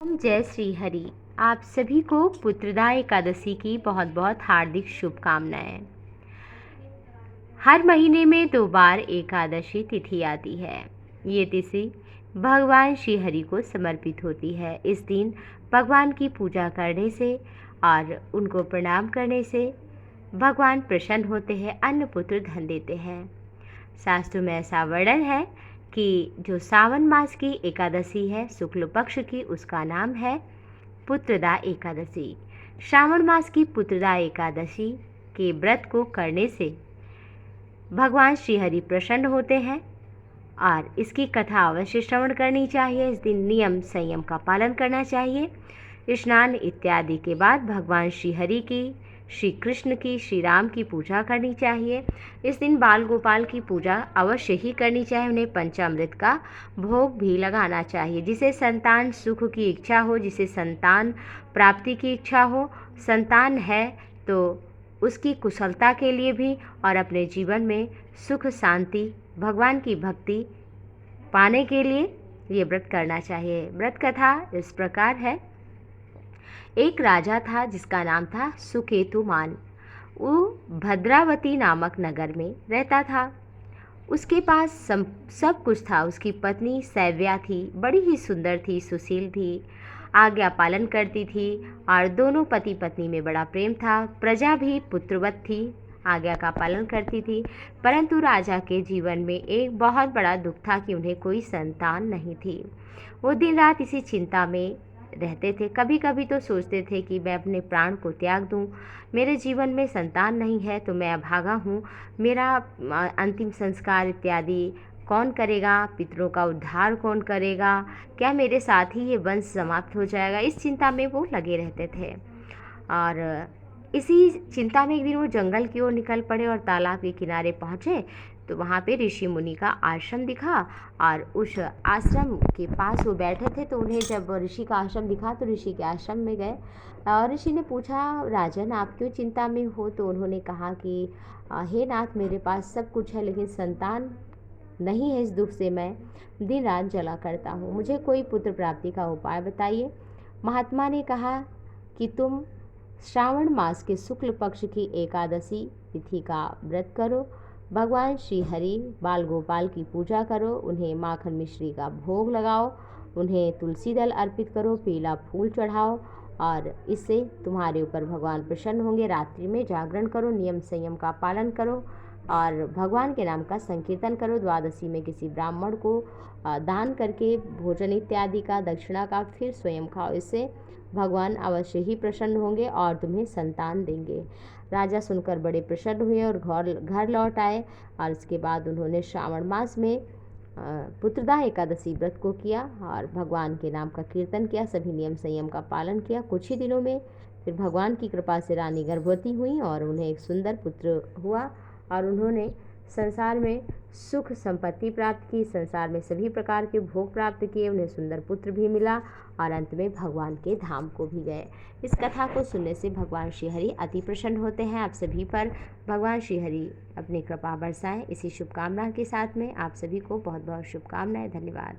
ओम जय श्री हरि। आप सभी को पुत्रदा एकादशी की बहुत बहुत हार्दिक शुभकामनाएं। हर महीने में 2 बार एकादशी तिथि आती है। ये तिथि भगवान श्री हरि को समर्पित होती है। इस दिन भगवान की पूजा करने से और उनको प्रणाम करने से भगवान प्रसन्न होते हैं, अन्न पुत्र धन देते हैं। शास्त्रों में ऐसा वर्णन है कि जो सावन मास की एकादशी है शुक्ल पक्ष की, उसका नाम है पुत्रदा एकादशी। श्रावण मास की पुत्रदा एकादशी के व्रत को करने से भगवान श्री हरि प्रसन्न होते हैं और इसकी कथा अवश्य श्रवण करनी चाहिए। इस दिन नियम संयम का पालन करना चाहिए। स्नान इत्यादि के बाद भगवान श्री हरि की, श्री कृष्ण की, श्री राम की पूजा करनी चाहिए। इस दिन बाल गोपाल की पूजा अवश्य ही करनी चाहिए। उन्हें पंचामृत का भोग भी लगाना चाहिए। जिसे संतान सुख की इच्छा हो, जिसे संतान प्राप्ति की इच्छा हो, संतान है तो उसकी कुशलता के लिए भी और अपने जीवन में सुख शांति, भगवान की भक्ति पाने के लिए ये व्रत करना चाहिए। व्रत कथा इस प्रकार है। एक राजा था जिसका नाम था सुकेतुमान। वो भद्रावती नामक नगर में रहता था। उसके पास सब कुछ था। उसकी पत्नी सैव्या थी, बड़ी ही सुंदर थी, सुशील थी, आज्ञा पालन करती थी और दोनों पति पत्नी में बड़ा प्रेम था। प्रजा भी पुत्रवत थी, आज्ञा का पालन करती थी। परंतु राजा के जीवन में एक बहुत बड़ा दुख था कि उन्हें कोई संतान नहीं थी। वो दिन रात इसी चिंता में रहते थे। कभी कभी तो सोचते थे कि मैं अपने प्राण को त्याग दूं। मेरे जीवन में संतान नहीं है तो मैं अभागा हूँ। मेरा अंतिम संस्कार इत्यादि कौन करेगा? पितरों का उद्धार कौन करेगा? क्या मेरे साथ ही ये वंश समाप्त हो जाएगा? इस चिंता में वो लगे रहते थे। और इसी चिंता में एक दिन वो जंगल की ओर निकल पड़े और तालाब के किनारे पहुँचे तो वहाँ पे ऋषि मुनि का आश्रम दिखा और उस आश्रम के पास वो बैठे थे। तो उन्हें जब ऋषि का आश्रम दिखा तो ऋषि के आश्रम में गए और ऋषि ने पूछा, राजन आप क्यों चिंता में हो? तो उन्होंने कहा कि हे नाथ, मेरे पास सब कुछ है लेकिन संतान नहीं है। इस दुख से मैं दिन रात जला करता हूँ। मुझे कोई पुत्र प्राप्ति का उपाय बताइए। महात्मा ने कहा कि तुम श्रावण मास के शुक्ल पक्ष की एकादशी तिथि का व्रत करो, भगवान श्री हरि बाल गोपाल की पूजा करो, उन्हें माखन मिश्री का भोग लगाओ, उन्हें तुलसी दल अर्पित करो, पीला फूल चढ़ाओ और इससे तुम्हारे ऊपर भगवान प्रसन्न होंगे। रात्रि में जागरण करो, नियम संयम का पालन करो और भगवान के नाम का संकीर्तन करो। द्वादशी में किसी ब्राह्मण को दान करके भोजन इत्यादि का, दक्षिणा का, फिर स्वयं खाओ। इससे भगवान अवश्य ही प्रसन्न होंगे और तुम्हें संतान देंगे। राजा सुनकर बड़े प्रसन्न हुए और घर लौट आए और उसके बाद उन्होंने श्रावण मास में पुत्रदा एकादशी व्रत को किया और भगवान के नाम का कीर्तन किया, सभी नियम संयम का पालन किया। कुछ ही दिनों में फिर भगवान की कृपा से रानी गर्भवती हुई और उन्हें एक सुंदर पुत्र हुआ और उन्होंने संसार में सुख संपत्ति प्राप्त की, संसार में सभी प्रकार के भोग प्राप्त किए, उन्हें सुंदर पुत्र भी मिला और अंत में भगवान के धाम को भी गए। इस कथा को सुनने से भगवान श्री हरि अति प्रसन्न होते हैं। आप सभी पर भगवान श्री हरि अपनी कृपा बरसाएं। इसी शुभकामना के साथ में आप सभी को बहुत बहुत शुभकामनाएं। धन्यवाद।